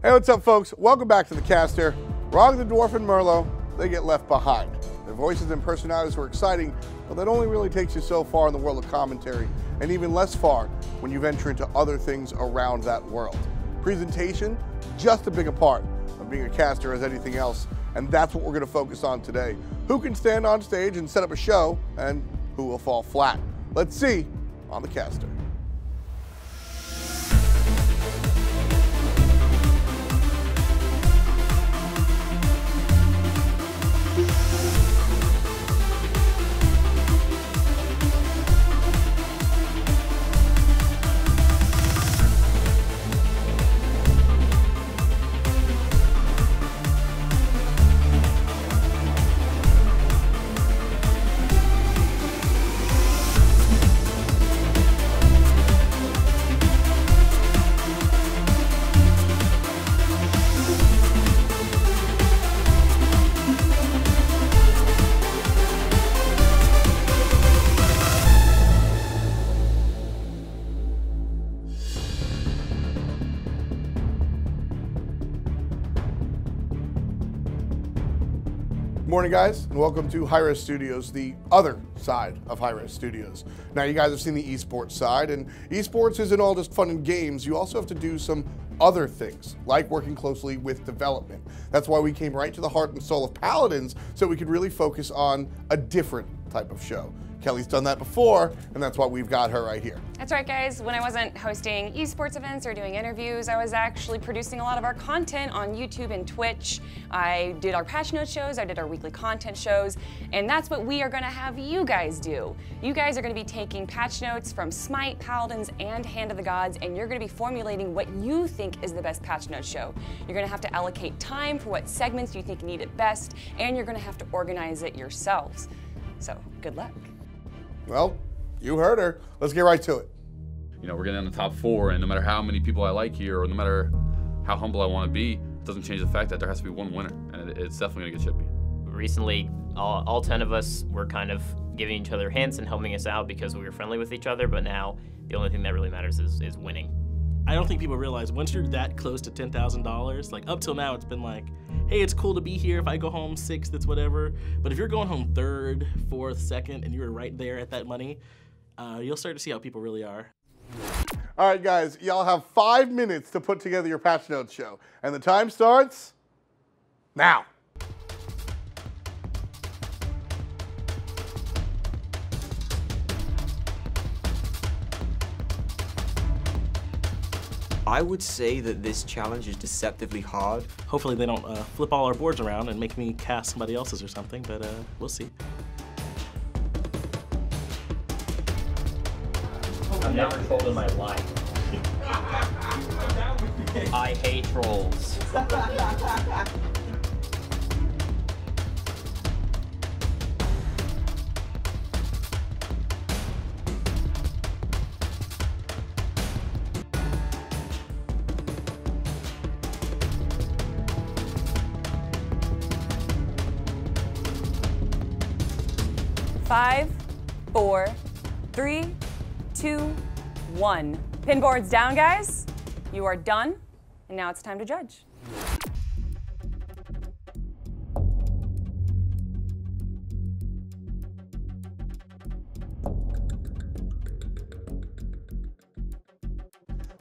Hey, what's up, folks? Welcome back to the caster. Rog the Dwarf and Merlot, they get left behind. Their voices and personalities were exciting, but that only really takes you so far in the world of commentary, and even less far when you venture into other things around that world. Presentation, just as big a part of being a caster as anything else, and that's what we're going to focus on today. Who can stand on stage and set up a show, and who will fall flat? Let's see on the caster. Morning, guys, and welcome to Hi-Rez Studios, the other side of Hi-Rez Studios. Now, you guys have seen the esports side, and esports isn't all just fun and games. You also have to do some other things, like working closely with development. That's why we came right to the heart and soul of Paladins, so we could really focus on a different type of show. Kelly's done that before, and that's why we've got her right here. That's right, guys. When I wasn't hosting esports events or doing interviews, I was actually producing a lot of our content on YouTube and Twitch. I did our patch note shows, I did our weekly content shows, and that's what we are going to have you guys do. You guys are going to be taking patch notes from Smite, Paladins, and Hand of the Gods, and you're going to be formulating what you think is the best patch note show. You're going to have to allocate time for what segments you think need it best, and you're going to have to organize it yourselves. So, good luck. Well, you heard her. Let's get right to it. You know, we're getting in the top 4, and no matter how many people I like here, or no matter how humble I want to be, it doesn't change the fact that there has to be one winner, and it's definitely going to get chippy. Recently, all 10 of us were kind of giving each other hints and helping us out because we were friendly with each other, but now the only thing that really matters is winning. I don't think people realize once you're that close to $10,000, like up till now it's been like, hey, it's cool to be here. If I go home 6th, it's whatever. But if you're going home 3rd, 4th, 2nd, and you're right there at that money, you'll start to see how people really are. All right, guys, y'all have 5 minutes to put together your patch notes show, and the time starts now. I would say that this challenge is deceptively hard. Hopefully they don't flip all our boards around and make me cast somebody else's or something, but we'll see. I've never trolled in my life. I hate trolls. Five, 4, 3, 2, 1. Pin boards down, guys. You are done, and now it's time to judge.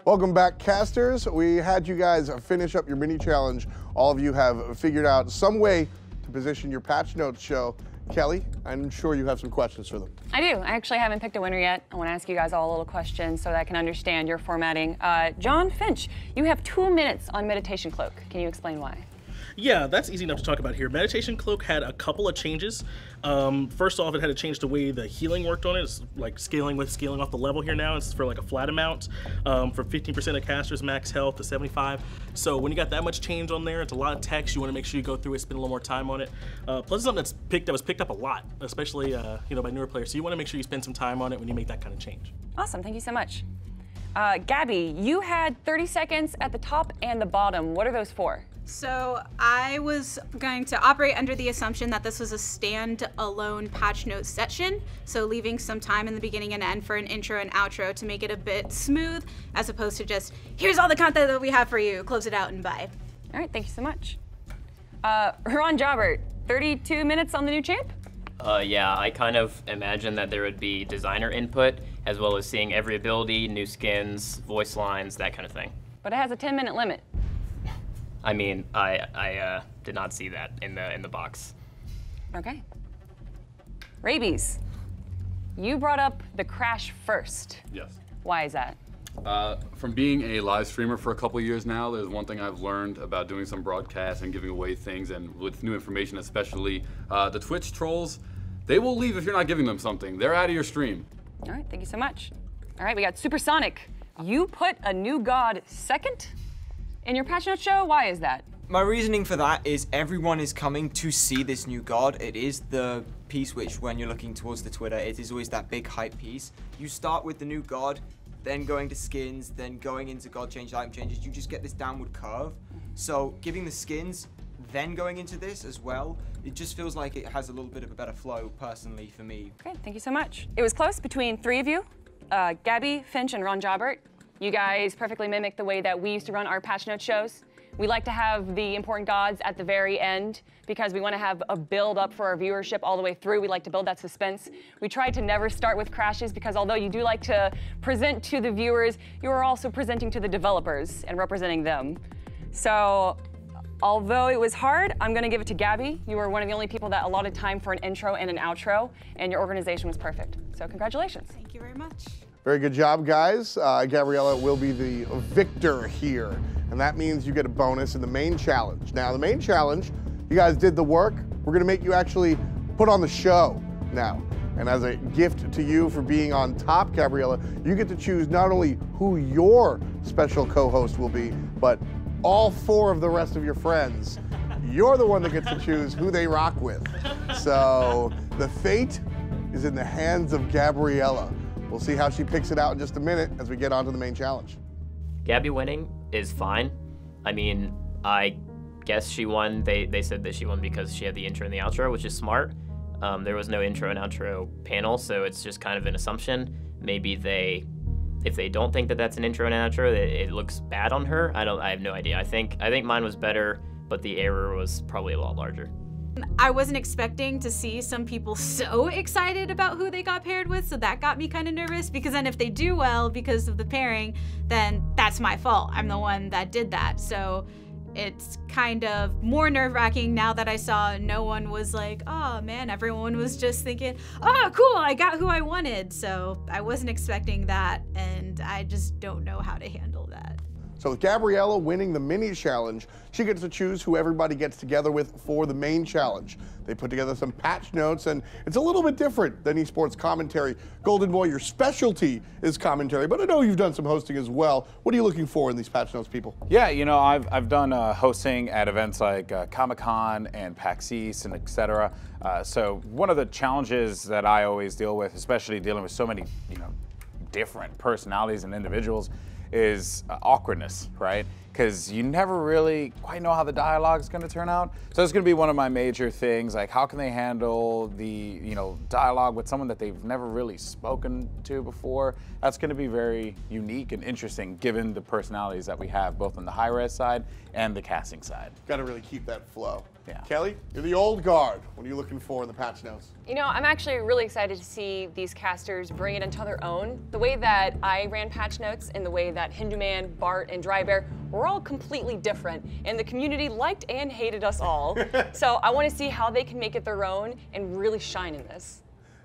Welcome back, casters. We had you guys finish up your mini challenge. All of you have figured out some way to position your patch notes show. Kelly, I'm sure you have some questions for them. I do. I actually haven't picked a winner yet. I want to ask you guys all a little question so that I can understand your formatting. John Finch, you have 2 minutes on Meditation Cloak. Can you explain why? Yeah, that's easy enough to talk about here. Meditation Cloak had a couple of changes. First off, it had to change the way the healing worked on it. It's like scaling off the level here now. It's for like a flat amount for 15% of casters, max health to 75. So when you got that much change on there, it's a lot of text. You want to make sure you go through it, spend a little more time on it. Plus, it's something that was picked up a lot, especially you know, by newer players. So you want to make sure you spend some time on it when you make that kind of change. Awesome. Thank you so much. Gabby, you had 30 seconds at the top and the bottom. What are those for? So I was going to operate under the assumption that this was a stand-alone patch note section, so leaving some time in the beginning and end for an intro and outro to make it a bit smooth, as opposed to just, here's all the content that we have for you, close it out and bye. All right, thank you so much. Ron Jobert, 32 minutes on the new champ? Yeah, I kind of imagined that there would be designer input, as well as seeing every ability, new skins, voice lines, that kind of thing. But it has a 10-minute limit. I mean, I did not see that in the box. Okay. Rabies, you brought up the crash first. Yes. Why is that? From being a live streamer for a couple of years now, there's one thing I've learned about doing some broadcasts and giving away things, and with new information especially. The Twitch trolls, they will leave if you're not giving them something. They're out of your stream. All right, thank you so much. All right, we got Supersonic. You put a new god second in your patch note show? Why is that? My reasoning for that is everyone is coming to see this new god. It is the piece which, when you're looking towards the Twitter, it is always that big hype piece. You start with the new god, then going to skins, then going into god change, item changes. You just get this downward curve. So giving the skins, then going into this as well, it just feels like it has a little bit of a better flow, personally, for me. Great, thank you so much. It was close between three of you, Gabby, Finch, and Ron Jobert. You guys perfectly mimic the way that we used to run our patch note shows. We like to have the important gods at the very end because we want to have a build up for our viewership all the way through. We like to build that suspense. We try to never start with crashes because although you do like to present to the viewers, you are also presenting to the developers and representing them. So although it was hard, I'm going to give it to Gabby. You were one of the only people that allotted time for an intro and an outro, and your organization was perfect. So congratulations. Thank you very much. Very good job, guys. Gabriella will be the victor here, and that means you get a bonus in the main challenge. Now, the main challenge, you guys did the work. We're gonna make you actually put on the show now. And as a gift to you for being on top, Gabriella, you get to choose not only who your special co-host will be, but all four of the rest of your friends. You're the one that gets to choose who they rock with. So the fate is in the hands of Gabriella. We'll see how she picks it out in just a minute as we get on to the main challenge. Gabby winning is fine. I mean, I guess she won. They said that she won because she had the intro and the outro, which is smart. There was no intro and outro panel, so it's just kind of an assumption. Maybe if they don't think that that's an intro and an outro, it looks bad on her. I have no idea. I think mine was better, but the error was probably a lot larger. I wasn't expecting to see some people so excited about who they got paired with, so that got me kind of nervous, because then if they do well because of the pairing, then that's my fault. I'm the one that did that. So it's kind of more nerve-wracking now that I saw no one was like, oh man, everyone was just thinking, oh cool, I got who I wanted. So I wasn't expecting that, and I just don't know how to handle that. So with Gabriella winning the mini challenge, she gets to choose who everybody gets together with for the main challenge. They put together some patch notes, and it's a little bit different than esports commentary. Golden Boy, your specialty is commentary, but I know you've done some hosting as well. What are you looking for in these patch notes, people? Yeah, you know, I've done hosting at events like Comic-Con and PAX East and etc. So one of the challenges that I always deal with, especially dealing with so many, different personalities and individuals, is awkwardness, right? Because you never really quite know how the dialogue is going to turn out. So it's going to be one of my major things, like how can they handle the dialogue with someone that they've never really spoken to before. That's going to be very unique and interesting given the personalities that we have both on the Hi-Rez side and the casting side. Got to really keep that flow. Yeah. Kelly, you're the old guard. What are you looking for in the patch notes? I'm actually really excited to see these casters bring it into their own. The way that I ran patch notes and the way that Hindu Man, Bart, and Dry Bear were all completely different, and the community liked and hated us all. So I want to see how they can make it their own and really shine in this.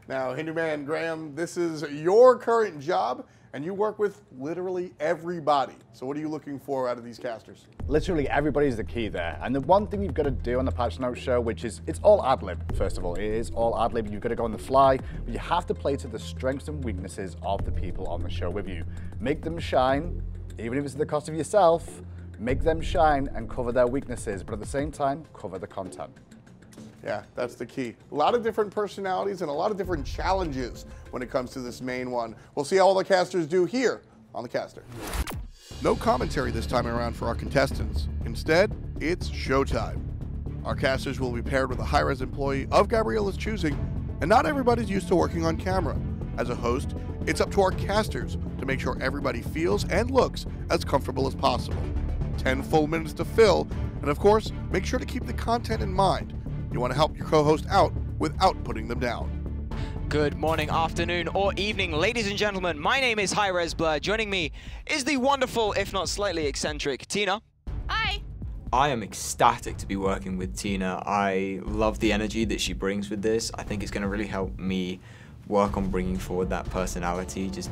Now, Hindu Man, Graham, this is your current job, and you work with literally everybody. So what are you looking for out of these casters? Literally everybody's the key there. And the one thing you've got to do on the patch note show, which is, it's all ad-lib, first of all. It is all ad-lib. You've got to go on the fly, but you have to play to the strengths and weaknesses of the people on the show with you. Make them shine, even if it's at the cost of yourself. Make them shine and cover their weaknesses, but at the same time, cover the content. Yeah, that's the key. A lot of different personalities and a lot of different challenges when it comes to this main one. We'll see how all the casters do here on The Caster. No commentary this time around for our contestants. Instead, it's showtime. Our casters will be paired with a Hi-Rez employee of Gabriella's choosing, and not everybody's used to working on camera. As a host, it's up to our casters to make sure everybody feels and looks as comfortable as possible. 10 full minutes to fill, and of course, make sure to keep the content in mind. You want to help your co-host out without putting them down. Good morning, afternoon, or evening, ladies and gentlemen. My name is Hi-Rez Blur. Joining me is the wonderful, if not slightly eccentric, Tina. Hi. I am ecstatic to be working with Tina. I love the energy that she brings with this. I think it's going to really help me work on bringing forward that personality, just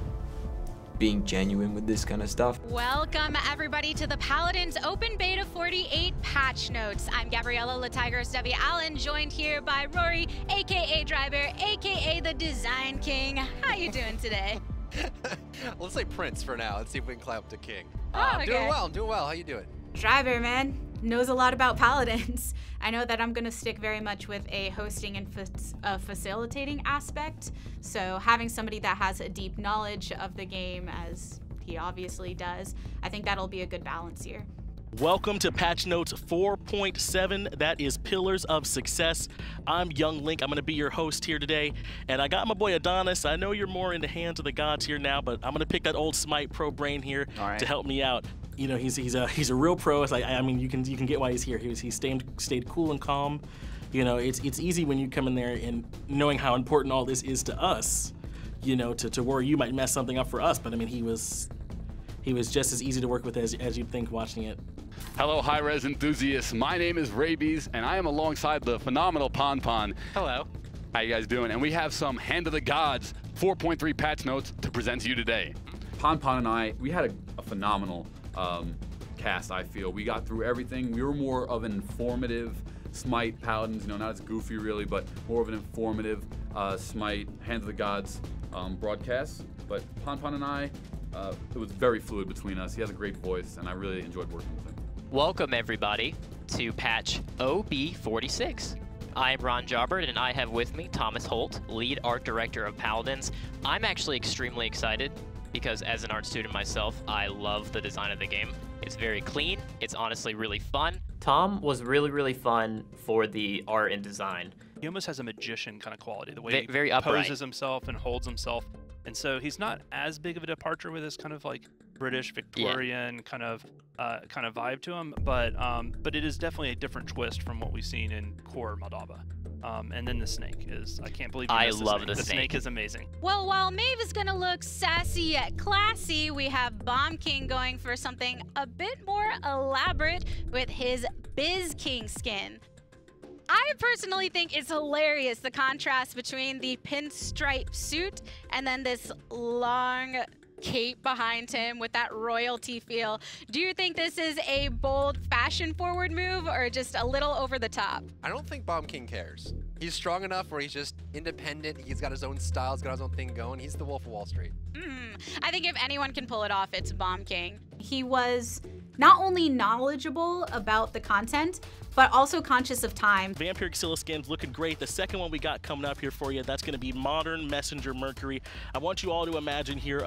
being genuine with this kind of stuff. Welcome everybody to the Paladins Open Beta 48 patch notes. I'm Gabriella Latiger Stevie Allen, joined here by Rory, aka Driver, aka the Design King. How you doing today? Let's say Prince for now. Let's see if we can climb up to King. Oh, I'm okay. doing well. I'm doing well. How you doing? Driver, man, knows a lot about Paladins. I know that I'm going to stick very much with a hosting and facilitating aspect, so having somebody that has a deep knowledge of the game, as he obviously does, I think that'll be a good balance here. Welcome to Patch Notes 4.7. That is Pillars of Success. I'm Young Link. I'm going to be your host here today. And I got my boy Adonis. I know you're more in the hands of the gods here now, but I'm going to pick that old Smite pro brain here to help me out. You know, he's a real pro. It's like, I mean, you can get why he's here. He stayed cool and calm. You know, it's easy when you come in there and knowing how important all this is to us. You know, to worry you might mess something up for us, but I mean, he was just as easy to work with as you'd think watching it. Hello, Hi-Rez enthusiasts. My name is Rabies, and I am alongside the phenomenal Pon. Hello. How you guys doing? And we have some Hand of the Gods 4.3 patch notes to present to you today. Pon and I, we had a phenomenal cast, I feel. We got through everything. We were more of an informative Smite Paladins, you know, not as goofy really, but more of an informative Smite Hand of the Gods broadcast. But Pon and I, it was very fluid between us. He has a great voice, and I really enjoyed working with him. Welcome everybody to patch OB46. I'm Ron Jobbert, and I have with me Thomas Holt, lead art director of Paladins. I'm actually extremely excited because as an art student myself, I love the design of the game. It's very clean. It's honestly really fun. Tom was really fun for the art and design. He almost has a magician kind of quality, the way Very he upright. poses himself and holds himself. And so he's not as big of a departure with this kind of like British Victorian kind of vibe to him, but it is definitely a different twist from what we've seen in core Moldova. And then the snake is, I can't believe I love the snake. The snake is amazing. Well, while Maeve is gonna look sassy yet classy, we have Bomb King going for something a bit more elaborate with his Biz King skin. I personally think it's hilarious, the contrast between the pinstripe suit and then this long cape behind him with that royalty feel. Do you think this is a bold fashion-forward move or just a little over the top? I don't think Bomb King cares. He's strong enough where he's just independent. He's got his own style. He's got his own thing going. He's the Wolf of Wall Street. I think if anyone can pull it off, it's Bomb King. He was not only knowledgeable about the content, but also conscious of time. Vampiric Scylla skin's looking great. The second one we got coming up here for you, that's going to be Modern Messenger Mercury. I want you all to imagine here,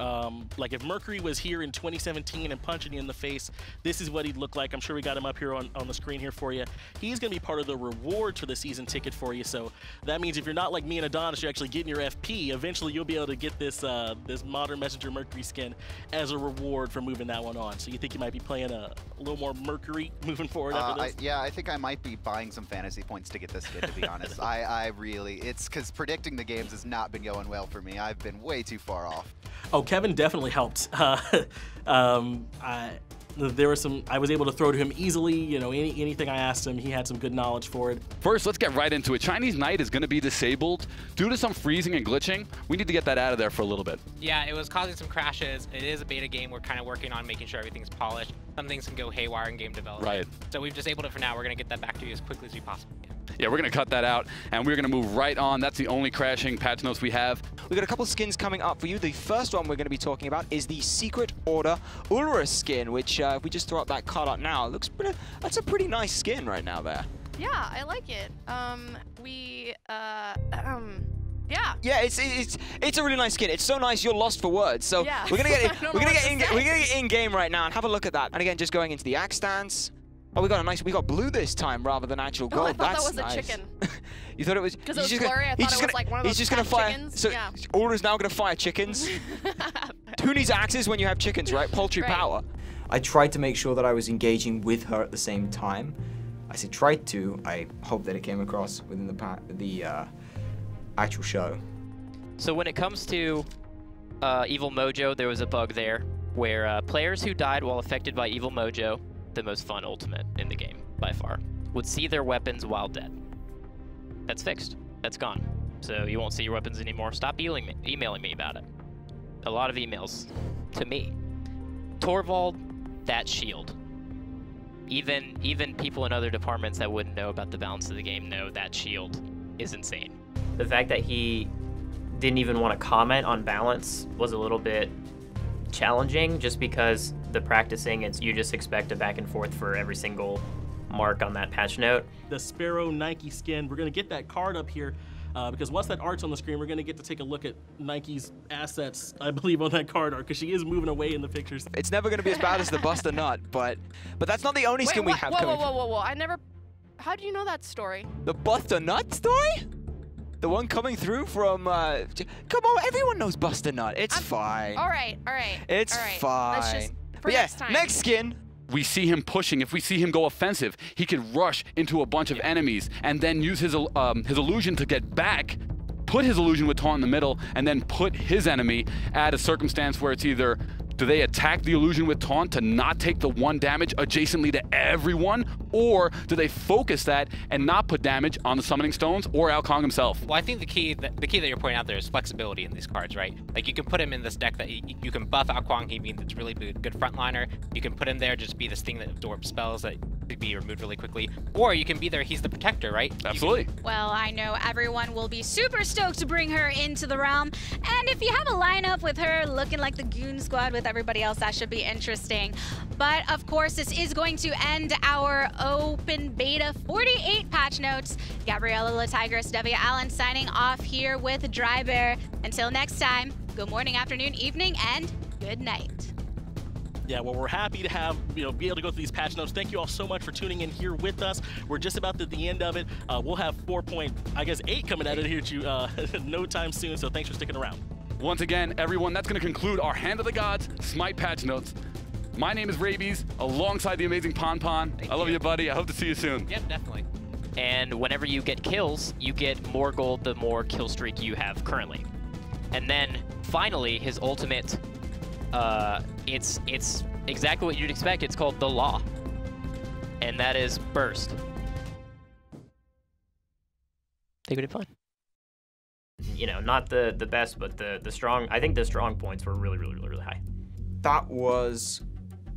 like if Mercury was here in 2017 and punching you in the face, this is what he'd look like. I'm sure we got him up here on the screen here for you. He's going to be part of the rewards for the season ticket for you. So that means if you're not like me and Adonis, you're actually getting your FP. Eventually, you'll be able to get this this Modern Messenger Mercury skin as a reward for moving that one on. So you think you might be playing a little more Mercury moving forward after this? Yeah, I think I might be buying some fantasy points to get this skin, to be honest. I really, it's because predicting the games has not been going well for me. I've been way too far off. Oh, Kevin definitely helped. There were some, I was able to throw to him easily, you know, anything I asked him, he had some good knowledge for it. First, let's get right into it. Chinese Knight is going to be disabled due to some freezing and glitching. We need to get that out of there for a little bit. Yeah, it was causing some crashes. It is a beta game. We're kind of working on making sure everything's polished. Some things can go haywire in game development. Right. So we've disabled it for now. We're going to get that back to you as quickly as we possibly can. Yeah, we're going to cut that out, and we're going to move right on. That's the only crashing patch notes we have. We've got a couple skins coming up for you. The first one we're going to be talking about is the Secret Order Ulra skin, which if we just throw up that card up now, it looks pretty, that's a pretty nice skin right now there. Yeah, I like it. Yeah, it's a really nice skin. It's so nice you're lost for words. So yeah. we're gonna get in game right now and have a look at that. And again, just going into the axe stance, Oh, we got blue this time rather than actual gold. Oh, I thought That's that was nice. a chicken. You thought it was? Because it was blurry, I thought it was like one of those He's just gonna fire. chickens. So yeah. Ulra's now gonna fire chickens. Who needs axes when you have chickens, right? Poultry Right. power. I tried to make sure that I was engaging with her at the same time. I say tried to. I hope that it came across within the actual show. So when it comes to Evil Mojo, there was a bug there where players who died while affected by Evil Mojo, the most fun ultimate in the game by far, would see their weapons while dead. That's fixed. That's gone. So you won't see your weapons anymore. Stop emailing me about it. A lot of emails to me. Torvald, that shield. Even people in other departments that wouldn't know about the balance of the game know that shield is insane. The fact that he didn't even want to comment on balance was a little bit challenging, just because the practicing, you just expect a back and forth for every single mark on that patch note. The Sparrow Nike skin, we're gonna get that card up here because once that art's on the screen, we're gonna get to take a look at Nike's assets, I believe, on that card art, because she is moving away in the pictures. It's never gonna be as bad as the Buster Nut, but that's not the only skin we have coming. Whoa! I never. How do you know that story? The Buster Nut story? The one coming through from, come on, everyone knows Buster Nut. It's fine. All right. It's fine. Let's just, for But yeah, next time. next skin. We see him pushing. If we see him go offensive, he could rush into a bunch of enemies and then use his illusion to get back, put his illusion with taunt in the middle, and then put his enemy at a circumstance where it's either do they attack the illusion with taunt to not take the 1 damage adjacently to everyone, or do they focus that and not put damage on the summoning stones or Al Kong himself? Well, I think the key that you're pointing out there is flexibility in these cards, right? Like you can put him in this deck that you can buff Al Kwang, he means it's really good frontliner. You can put him there, just be this thing that absorbs spells that could be removed really quickly. Or you can be there, he's the protector, right? Absolutely. Well, I know everyone will be super stoked to bring her into the realm. And if you have a lineup with her looking like the Goon Squad with everybody else, that should be interesting. But of course, this is going to end our open beta 48 patch notes. Gabriella La Tigress, W. Allen signing off here with Dry Bear. Until next time, good morning, afternoon, evening, and good night. Yeah, well, we're happy to have, be able to go through these patch notes. Thank you all so much for tuning in here with us. We're just about at the end of it. We'll have 4.8 coming out of here to you no time soon, so thanks for sticking around. Once again, everyone, that's going to conclude our Hand of the Gods Smite patch notes. My name is Rabies, alongside the amazing Pon Pon. I love you, buddy. I hope to see you soon. Yep, definitely. And whenever you get kills, you get more gold the more kill streak you have currently. And then finally, his ultimate, it's exactly what you'd expect. It's called the Law, and that is Burst. Think we did fine. You know, not the best, but the strong. I think the strong points were really high. That was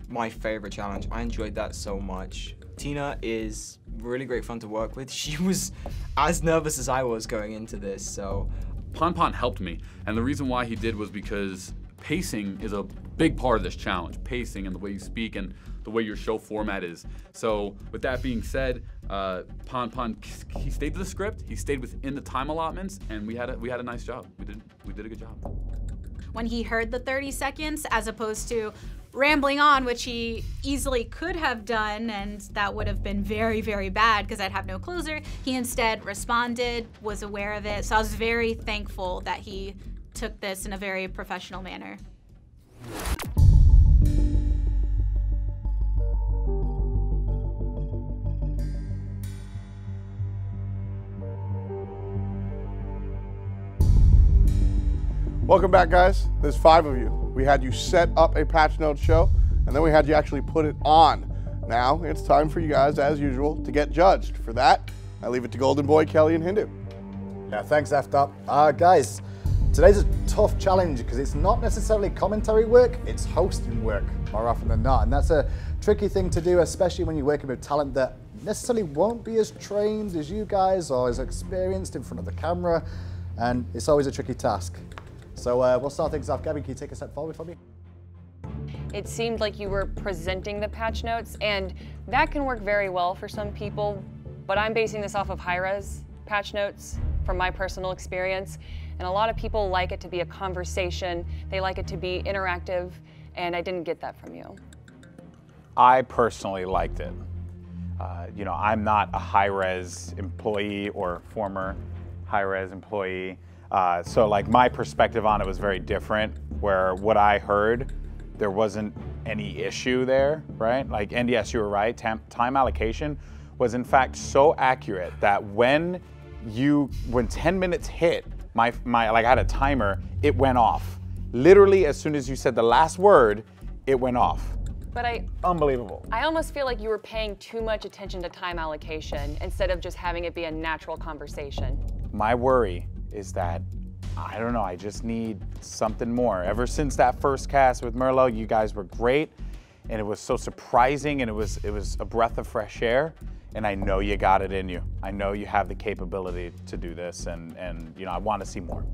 my favorite challenge. I enjoyed that so much. Tina is really great fun to work with. She was as nervous as I was going into this, so. Pon Pon helped me, and the reason why he did was because pacing is a big part of this challenge. Pacing and the way you speak and the way your show format is. So with that being said, Pon Pon, he stayed to the script, he stayed within the time allotments, and we had a nice job. We did a good job. When he heard the 30 seconds, as opposed to rambling on, which he easily could have done, and that would have been very bad because I'd have no closer, he instead responded, was aware of it. So I was very thankful that he took this in a very professional manner. Welcome back, guys. There's 5 of you. We had you set up a patch note show, and then we had you actually put it on. Now it's time for you guys, as usual, to get judged. For that, I leave it to Golden Boy, Kelly, and Hindu. Yeah, thanks, F-Top. Guys, today's a tough challenge because it's not necessarily commentary work, it's hosting work more often than not. And that's a tricky thing to do, especially when you're working with talent that necessarily won't be as trained as you guys or as experienced in front of the camera. And it's always a tricky task. So we'll start things off. Gabby, can you take a step forward for me? It seemed like you were presenting the patch notes, and that can work very well for some people, but I'm basing this off of Hi-Rez patch notes from my personal experience, and a lot of people like it to be a conversation, they like it to be interactive, and I didn't get that from you. I personally liked it. You know, I'm not a Hi-Rez employee or former Hi-Rez employee. So like my perspective on it was very different, where what I heard, there wasn't any issue there, right? Like, and yes, you were right, time allocation was in fact so accurate that when 10 minutes hit, like I had a timer, it went off. Literally as soon as you said the last word, it went off. But Unbelievable. I almost feel like you were paying too much attention to time allocation instead of just having it be a natural conversation. My worry is that, I don't know, I just need something more. Ever since that first cast with Merlot, you guys were great, and it was so surprising, and it was a breath of fresh air, and I know you got it in you. I know you have the capability to do this, and you know, I want to see more.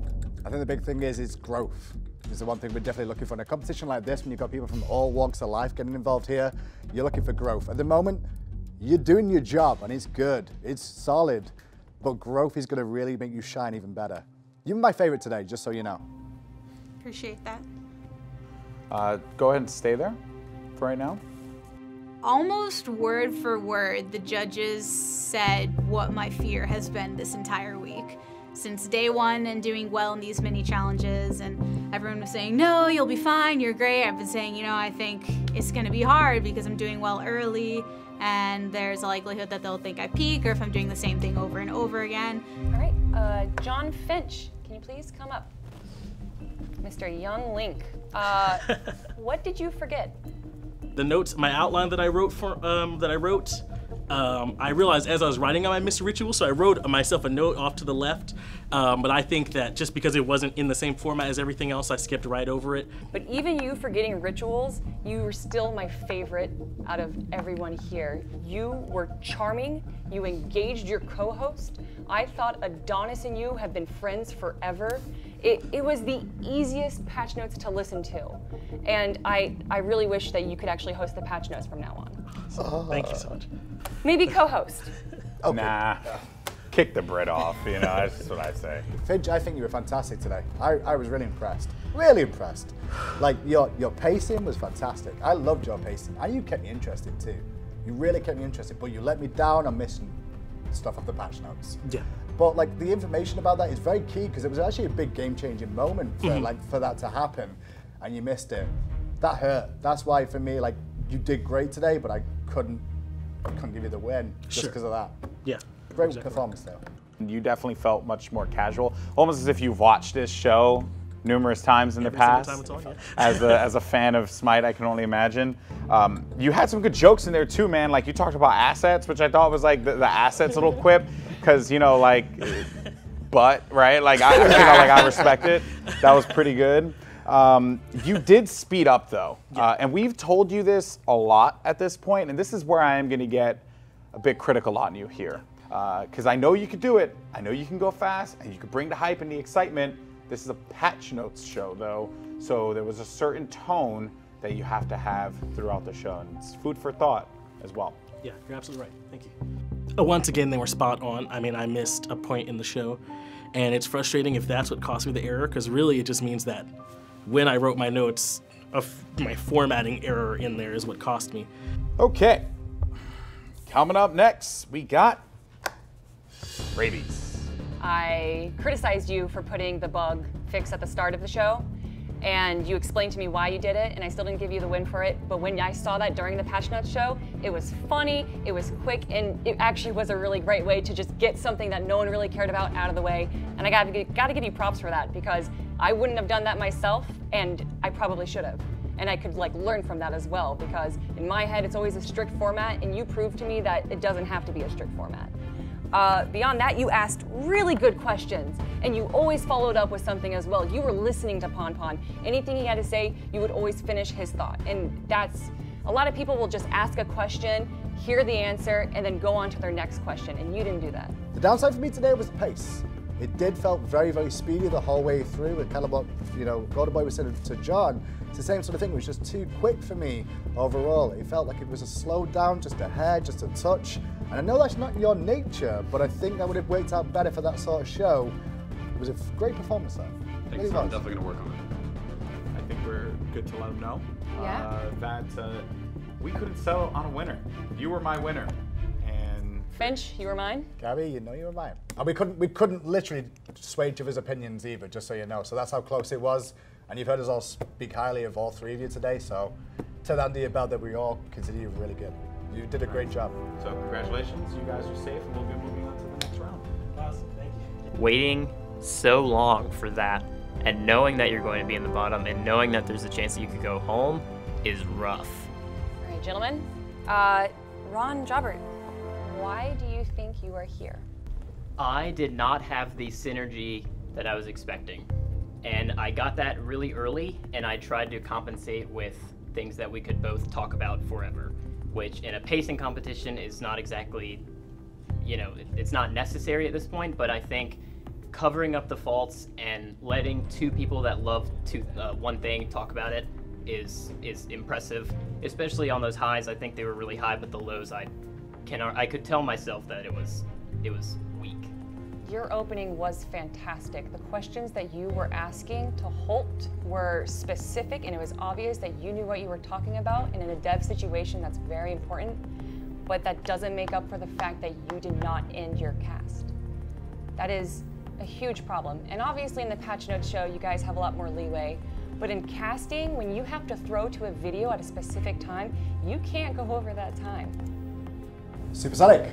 I think the big thing is growth. Is the one thing we're definitely looking for in a competition like this. When you've got people from all walks of life getting involved here, you're looking for growth. At the moment, you're doing your job, and it's good, it's solid, but growth is going to really make you shine even better. You're my favorite today, just so you know. Appreciate that. Go ahead and stay there for right now. Almost word for word, the judges said what my fear has been this entire week. Since day one and doing well in these mini challenges, and everyone was saying, no, you'll be fine, you're great. I've been saying, you know, I think it's gonna be hard because I'm doing well early, and there's a likelihood that they'll think I peak, or if I'm doing the same thing over and over again. All right, John Finch, can you please come up? Mr. Young Link, what did you forget? The notes, my outline that I wrote I realized as I was writing on my missed ritual, so I wrote myself a note off to the left, but I think that just because it wasn't in the same format as everything else, I skipped right over it. But even you forgetting rituals, you were still my favorite out of everyone here. You were charming, you engaged your co-host. I thought Adonis and you have been friends forever. It was the easiest patch notes to listen to. And I really wish that you could actually host the patch notes from now on. Thank you so much. Maybe co-host. Okay. Nah, kick the bread off, you know, that's just what I say. Finch, I think you were fantastic today. I was really impressed, really impressed. Like, your pacing was fantastic. I loved your pacing, and you kept me interested too. You really kept me interested, but you let me down on missing stuff off the patch notes. Yeah. But like, the information about that is very key, because it was actually a big game-changing moment for, for that to happen, and you missed it. That hurt. That's why, for me, like, you did great today, but I couldn't give you the win just because of that. Yeah. Great performance though. You definitely felt much more casual, almost as if you've watched this show numerous times in the past. Every single time it's on, yeah. As a fan of Smite, I can only imagine. You had some good jokes in there too, man. Like, you talked about assets, which I thought was like the assets little quip, because, you know, like, but, right? Like, I respect it. That was pretty good. You did speed up though, and we've told you this a lot at this point, and this is where I am going to get a bit critical on you here, because I know you could do it. I know you can go fast, and you could bring the hype and the excitement. This is a patch notes show though, so there was a certain tone that you have to have throughout the show, and it's food for thought as well. Yeah, you're absolutely right. Thank you. Once again, they were spot on. I mean, I missed a point in the show, and it's frustrating if that's what cost me the error, because really it just means that when I wrote my notes, my formatting error in there is what cost me. Okay, coming up next, we got rabies. I criticized you for putting the bug fix at the start of the show, and you explained to me why you did it, and I still didn't give you the win for it. But when I saw that during the Patch Notes show, it was funny, it was quick, and it actually was a really great way to just get something that no one really cared about out of the way. And I gotta give you props for that, because I wouldn't have done that myself, and I probably should have. And I could like learn from that as well, because in my head it's always a strict format, and you proved to me that it doesn't have to be a strict format. Beyond that, you asked really good questions, and you always followed up with something as well. You were listening to Pon Pon. Anything he had to say, you would always finish his thought. And that's, a lot of people will just ask a question, hear the answer, and then go on to their next question, and you didn't do that. The downside for me today was the pace. It did felt very, very speedy the whole way through, and kind of what, you know, Golden Boy was saying to John. It's the same sort of thing. It was just too quick for me overall. It felt like it was a slowed down, just a hair, just a touch. And I know that's not your nature, but I think that would have worked out better for that sort of show. It was a great performance though. Thanks, Really I'm was. definitely going to work on it. I think we're good to let them know Yeah. that we couldn't settle on a winner. You were my winner. Finch, you were mine. Gabby, you know you were mine. And we couldn't literally sway each other's opinions either, just so you know. So that's how close it was. And you've heard us all speak highly of all three of you today. So to that under your belt that we all consider you really good. You did a great job. So congratulations, you guys are safe, and we'll be moving on to the next round. Awesome, thank you. Waiting so long for that, and knowing that you're going to be in the bottom, and knowing that there's a chance that you could go home, is rough. All right, gentlemen. Ron Jobert, why do you think you are here? I did not have the synergy that I was expecting. And I got that really early, and I tried to compensate with things that we could both talk about forever, which in a pacing competition is not exactly, you know, it's not necessary at this point, but I think covering up the faults and letting two people that love one thing talk about it is impressive, especially on those highs. I think they were really high, but the lows I could tell myself that it was weak. Your opening was fantastic. The questions that you were asking to Holt were specific, and it was obvious that you knew what you were talking about, and in a dev situation that's very important, but that doesn't make up for the fact that you did not end your cast. That is a huge problem, and obviously in the patch notes show you guys have a lot more leeway, but in casting, when you have to throw to a video at a specific time, you can't go over that time. Supersonic.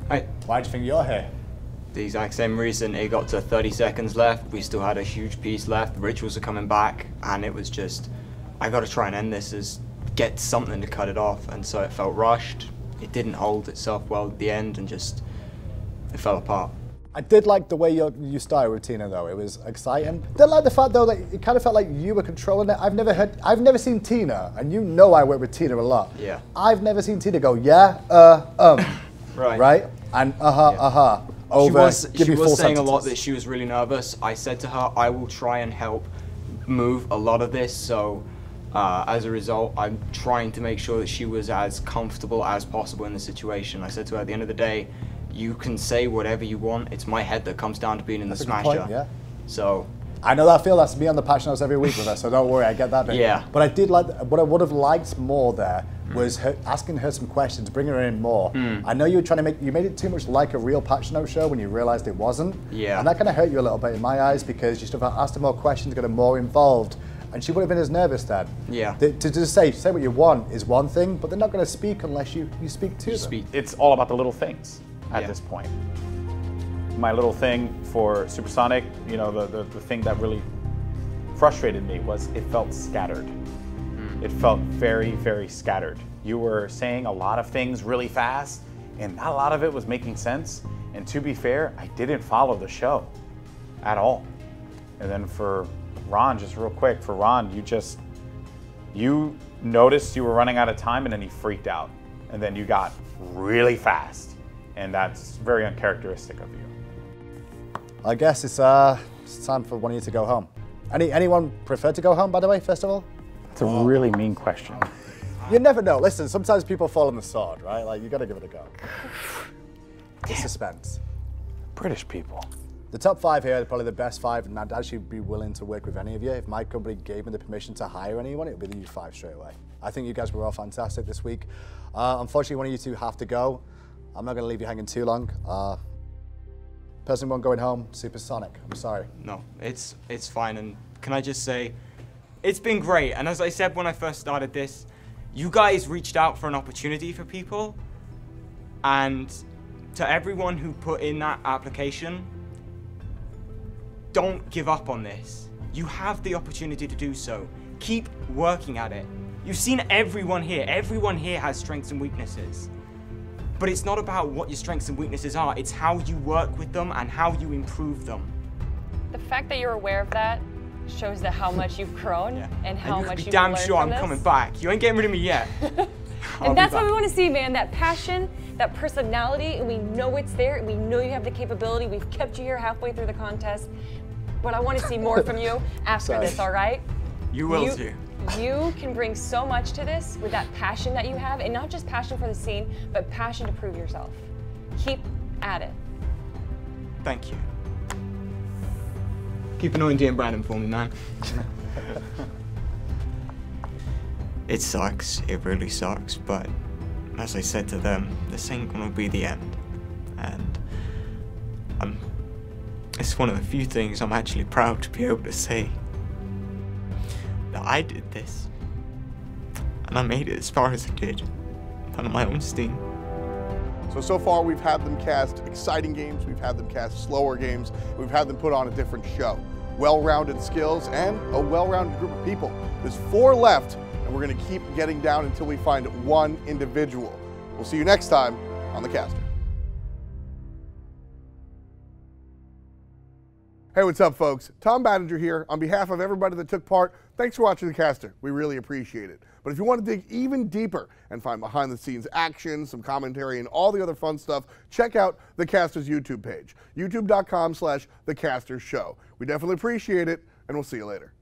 Hi. Why do you think you're here? The exact same reason. It got to 30 seconds left. We still had a huge piece left. The rituals are coming back, and it was just, I got to try and end this, get something to cut it off. And so it felt rushed. It didn't hold itself well at the end, and just, it fell apart. I did like the way you started with Tina, though. It was exciting. Did like the fact, though, that it kind of felt like you were controlling it. I've never seen Tina, and you know I work with Tina a lot. Yeah. I've never seen Tina go, yeah, right, and over. She was saying a lot that she was really nervous. I said to her, I will try and help move a lot of this. So as a result, I'm trying to make sure that she was as comfortable as possible in the situation. I said to her, at the end of the day, you can say whatever you want. It's my head that comes down to being in the smasher. Point, yeah. So I know that feel. That's me on the patch notes every week with her, so don't worry, I get that bit. Yeah. But I did like, what I would have liked more there was asking her some questions, bringing her in more. I know you were trying to you made it too much like a real patch note show when you realized it wasn't. Yeah. And that kind of hurt you a little bit in my eyes, because you should have asked her more questions, got her more involved, and she would have been as nervous then. Yeah. To just say what you want is one thing, but they're not going to speak unless you speak to them. It's all about the little things at this point. My little thing for Supersonic, you know, the thing that really frustrated me was it felt scattered. It felt very, very scattered. You were saying a lot of things really fast, and not a lot of it was making sense. And to be fair, I didn't follow the show at all. And then for Ron, just real quick, for Ron, you noticed you were running out of time, and then he freaked out. And then you got really fast. And that's very uncharacteristic of you. I guess it's time for one of you to go home. Anyone prefer to go home, by the way, first of all? It's a really mean question. You never know. Listen, sometimes people fall on the sword, right? Like, you got to give it a go. The suspense. British people. The top 5 here are probably the best 5, and I'd actually be willing to work with any of you. If my company gave me the permission to hire anyone, it would be you 5 straight away. I think you guys were all fantastic this week. Unfortunately, one of you 2 have to go. I'm not going to leave you hanging too long. Person one going home, Supersonic. I'm sorry. No, it's fine. And can I just say, it's been great. And as I said when I first started this, you guys reached out for an opportunity for people. And to everyone who put in that application, don't give up on this. You have the opportunity to do so. Keep working at it. You've seen everyone here. Everyone here has strengths and weaknesses. But it's not about what your strengths and weaknesses are. It's how you work with them and how you improve them. The fact that you're aware of that shows that how much you've grown and how much you've learned from this. You can be damn sure I'm coming back. You ain't getting rid of me yet. And that's what we want to see, man. That passion, that personality, and we know it's there, and we know you have the capability. We've kept you here halfway through the contest, but I want to see more from you after this, all right? You will too. You can bring so much to this with that passion that you have, and not just passion for the scene, but passion to prove yourself. Keep at it. Thank you. Keep annoying Dean Brandon for me, man. It sucks, it really sucks, but as I said to them, this ain't gonna be the end. and it's one of the few things I'm actually proud to be able to say that I did this, and I made it as far as I did on my own steam. So far we've had them cast exciting games, we've had them cast slower games, we've had them put on a different show. Well-rounded skills and a well-rounded group of people. There's 4 left, and we're going to keep getting down until we find one individual. We'll see you next time on The Caster. Hey, what's up, folks? Tom Battinger here. On behalf of everybody that took part, thanks for watching The Caster. We really appreciate it. But if you want to dig even deeper and find behind-the-scenes action, some commentary, and all the other fun stuff, check out The Caster's YouTube page, youtube.com/TheCasterShow. We definitely appreciate it, and we'll see you later.